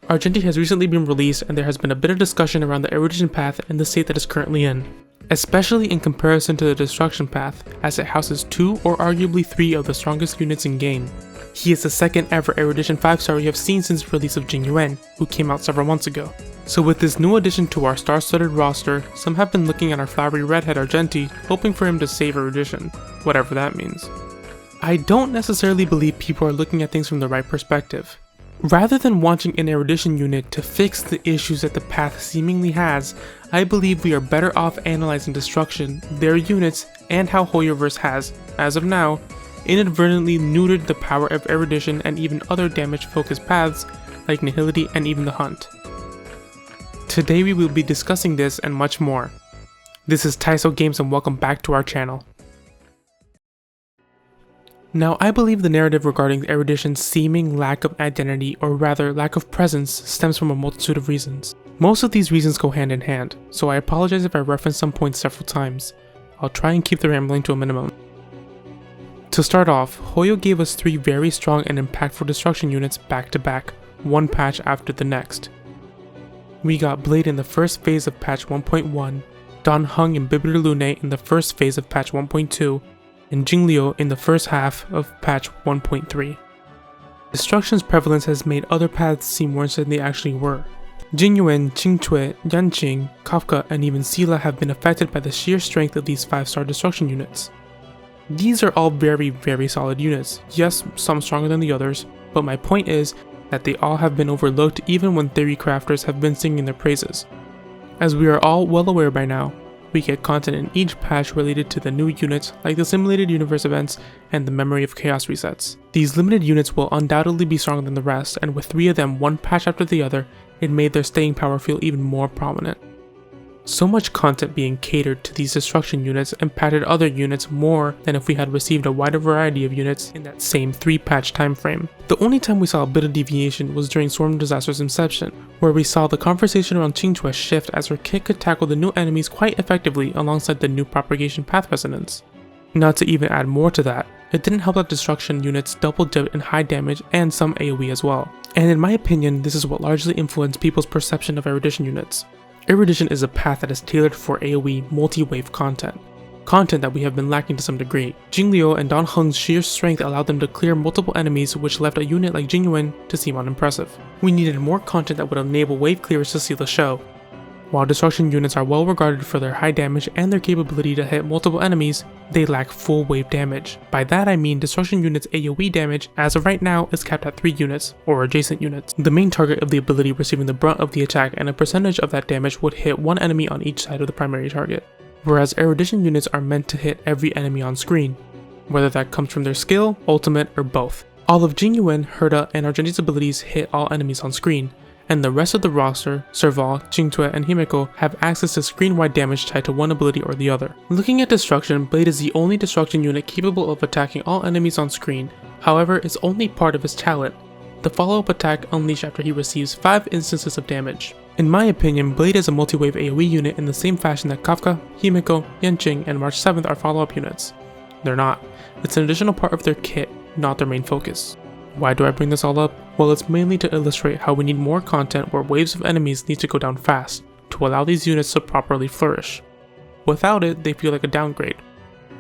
Argenti has recently been released and there has been a bit of discussion around the Erudition path and the state that it's currently in, especially in comparison to the Destruction path, as it houses 2 or arguably 3 of the strongest units in game. He is the second ever Erudition 5-star we have seen since the release of Jing Yuan, who came out several months ago. So with this new addition to our star-studded roster, some have been looking at our flowery redhead Argenti, hoping for him to save Erudition, whatever that means. I don't necessarily believe people are looking at things from the right perspective. Rather than wanting an Erudition unit to fix the issues that the path seemingly has, I believe we are better off analyzing Destruction, their units, and how Hoyoverse has, as of now, inadvertently neutered the power of Erudition and even other damage-focused paths like Nihility and even the Hunt. Today we will be discussing this and much more. This is Taiso Games and welcome back to our channel. Now, I believe the narrative regarding Erudition's seeming lack of identity, or rather lack of presence, stems from a multitude of reasons. Most of these reasons go hand in hand, so I apologize if I reference some points several times. I'll try and keep the rambling to a minimum. To start off, Hoyo gave us 3 very strong and impactful Destruction units back to back, one patch after the next. We got Blade in the first phase of patch 1.1, Dan Heng and Bibiter Lune in the first phase of patch 1.2, and Jingliu in the first half of patch 1.3. Destruction's prevalence has made other paths seem worse than they actually were. Jingyuan, Qingcui, Yanqing, Kafka, and even Sila have been affected by the sheer strength of these 5-star Destruction units. These are all very solid units, yes, some stronger than the others, but my point is that they all have been overlooked even when theory crafters have been singing their praises. As we are all well aware by now, we get content in each patch related to the new units like the Simulated Universe events and the Memory of Chaos resets. These limited units will undoubtedly be stronger than the rest, and with 3 of them one patch after the other, it made their staying power feel even more prominent. So much content being catered to these Destruction units impacted other units more than if we had received a wider variety of units in that same 3-patch time frame. The only time we saw a bit of deviation was during Storm Disaster's inception, where we saw the conversation around Qingcui shift as her kit could tackle the new enemies quite effectively alongside the new propagation path resonance. Not to even add more to that, it didn't help that Destruction units double dipped in high damage and some AoE as well. And in my opinion, this is what largely influenced people's perception of Erudition units. Erudition is a path that is tailored for AoE multi-wave content that we have been lacking to some degree. Jingliu and Dan Heng's sheer strength allowed them to clear multiple enemies, which left a unit like Jingyuan to seem unimpressive. We needed more content that would enable wave clearers to see the show. While Destruction units are well regarded for their high damage and their capability to hit multiple enemies, they lack full wave damage. By that I mean Destruction units' AoE damage, as of right now, is capped at 3 units, or adjacent units. The main target of the ability receiving the brunt of the attack, and a percentage of that damage would hit one enemy on each side of the primary target. Whereas Erudition units are meant to hit every enemy on screen, whether that comes from their skill, ultimate, or both. All of Jingyuan, Herta, and Argenti's abilities hit all enemies on screen, and the rest of the roster, Serval, Qingcui, and Mhigo, have access to screen-wide damage tied to one ability or the other. Looking at Destruction, Blade is the only Destruction unit capable of attacking all enemies on screen, however it's only part of his talent, the follow-up attack unleashed after he receives 5 instances of damage. In my opinion, Blade is a multi-wave AoE unit in the same fashion that Kafka, Mhigo, Yanqing, and March 7th are follow-up units. They're not. It's an additional part of their kit, not their main focus. Why do I bring this all up? Well, it's mainly to illustrate how we need more content where waves of enemies need to go down fast to allow these units to properly flourish. Without it, they feel like a downgrade.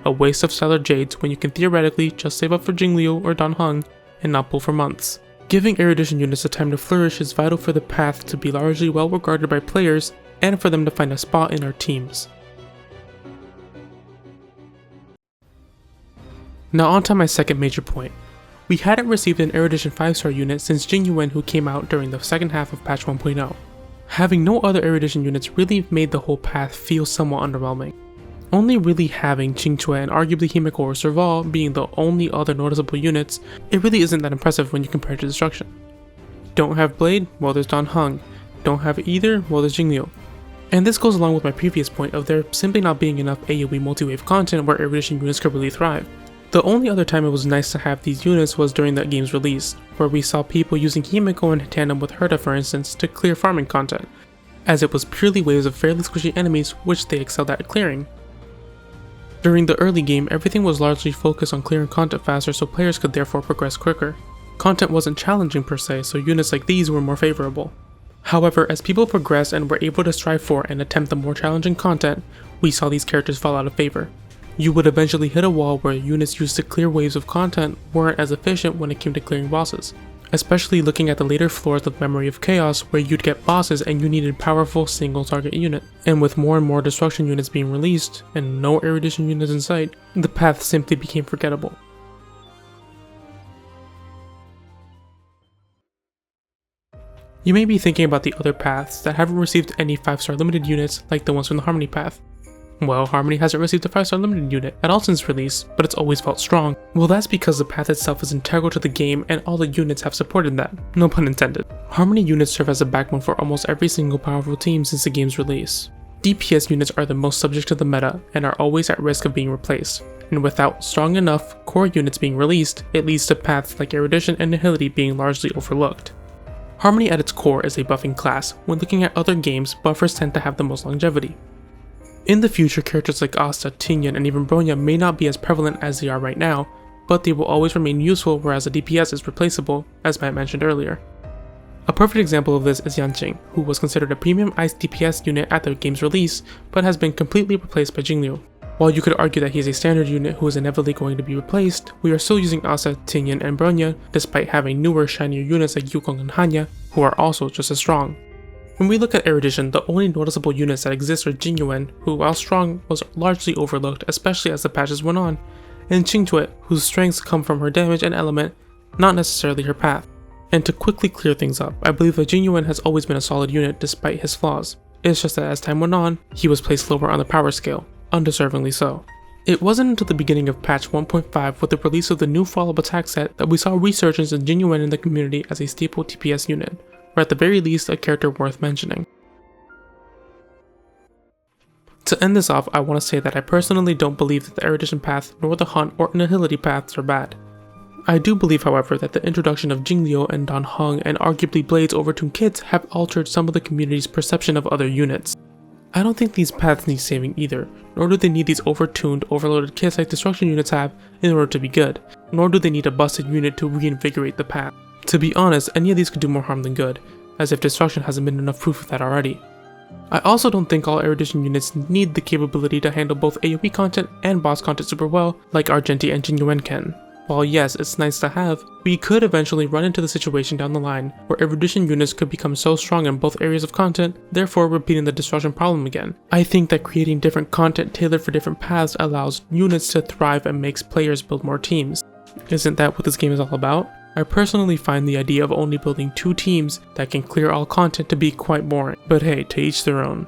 A waste of stellar jades when you can theoretically just save up for Jingliu or Dan Heng and not pull for months. Giving Erudition units the time to flourish is vital for the path to be largely well regarded by players and for them to find a spot in our teams. Now onto my second major point. We hadn't received an Erudition 5-star unit since Jing Yuan, who came out during the second half of patch 1.0. Having no other Erudition units really made the whole path feel somewhat underwhelming. Only really having Qingcui and arguably Mhigo or Serval being the only other noticeable units, it really isn't that impressive when you compare it to Destruction. Don't have Blade? Well, there's Dan Heng. Don't have either? Well, there's Jingliu. And this goes along with my previous point of there simply not being enough AoE multi-wave content where Erudition units could really thrive. The only other time it was nice to have these units was during the game's release, where we saw people using Mhigo in tandem with Herta for instance to clear farming content, as it was purely waves of fairly squishy enemies which they excelled at clearing. During the early game, everything was largely focused on clearing content faster so players could therefore progress quicker. Content wasn't challenging per se, so units like these were more favorable. However, as people progressed and were able to strive for and attempt the more challenging content, we saw these characters fall out of favor. You would eventually hit a wall where units used to clear waves of content weren't as efficient when it came to clearing bosses. Especially looking at the later floors of Memory of Chaos where you'd get bosses and you needed powerful single target unit. And with more and more destruction units being released, and no Erudition units in sight, the path simply became forgettable. You may be thinking about the other paths that haven't received any 5-star limited units like the ones from the Harmony path. Well, Harmony hasn't received a 5-star limited unit at all since release, but it's always felt strong. Well, that's because the path itself is integral to the game and all the units have supported that. No pun intended. Harmony units serve as a backbone for almost every single powerful team since the game's release. DPS units are the most subject to the meta and are always at risk of being replaced, and without strong enough core units being released, it leads to paths like Erudition and Nihility being largely overlooked. Harmony at its core is a buffing class. When looking at other games, buffers tend to have the most longevity. In the future, characters like Asta, Tinyan, and even Bronya may not be as prevalent as they are right now, but they will always remain useful, whereas a DPS is replaceable, as Matt mentioned earlier. A perfect example of this is Yanqing, who was considered a premium ice DPS unit at the game's release, but has been completely replaced by Jingliu. While you could argue that he is a standard unit who is inevitably going to be replaced, we are still using Asta, Tinyan, and Bronya, despite having newer, shinier units like Yukong and Hanya, who are also just as strong. When we look at Erudition, the only noticeable units that exist are Jingyuan, who while strong was largely overlooked especially as the patches went on, and Qingtuet, whose strengths come from her damage and element, not necessarily her path. And to quickly clear things up, I believe that Jingyuan has always been a solid unit despite his flaws. It's just that as time went on, he was placed lower on the power scale, undeservingly so. It wasn't until the beginning of patch 1.5 with the release of the new follow-up attack set that we saw a resurgence in Jingyuan in the community as a staple TPS unit, or at the very least a character worth mentioning. To end this off, I want to say that I personally don't believe that the Erudition path nor the Hunt or Nihility paths are bad. I do believe, however, that the introduction of Jingliu and Dan Heng and arguably Blade's overtuned kits have altered some of the community's perception of other units. I don't think these paths need saving either, nor do they need these overtuned, overloaded kits like destruction units have in order to be good, nor do they need a busted unit to reinvigorate the path. To be honest, any of these could do more harm than good, as if destruction hasn't been enough proof of that already. I also don't think all Erudition units need the capability to handle both AoE content and boss content super well, like Argenti and Jingyuan can. While yes, it's nice to have, we could eventually run into the situation down the line where Erudition units could become so strong in both areas of content, therefore repeating the destruction problem again. I think that creating different content tailored for different paths allows units to thrive and makes players build more teams. Isn't that what this game is all about? I personally find the idea of only building 2 teams that can clear all content to be quite boring, but hey, to each their own.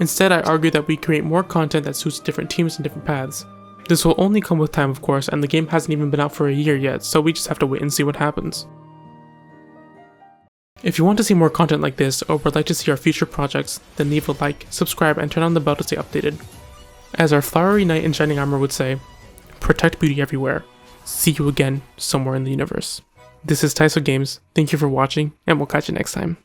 Instead, I argue that we create more content that suits different teams and different paths. This will only come with time, of course, and the game hasn't even been out for a year yet, so we just have to wait and see what happens. If you want to see more content like this, or would like to see our future projects, then leave a like, subscribe, and turn on the bell to stay updated. As our flowery knight in shining armor would say, protect beauty everywhere. See you again somewhere in the universe. This is Taiso Games, thank you for watching, and we'll catch you next time.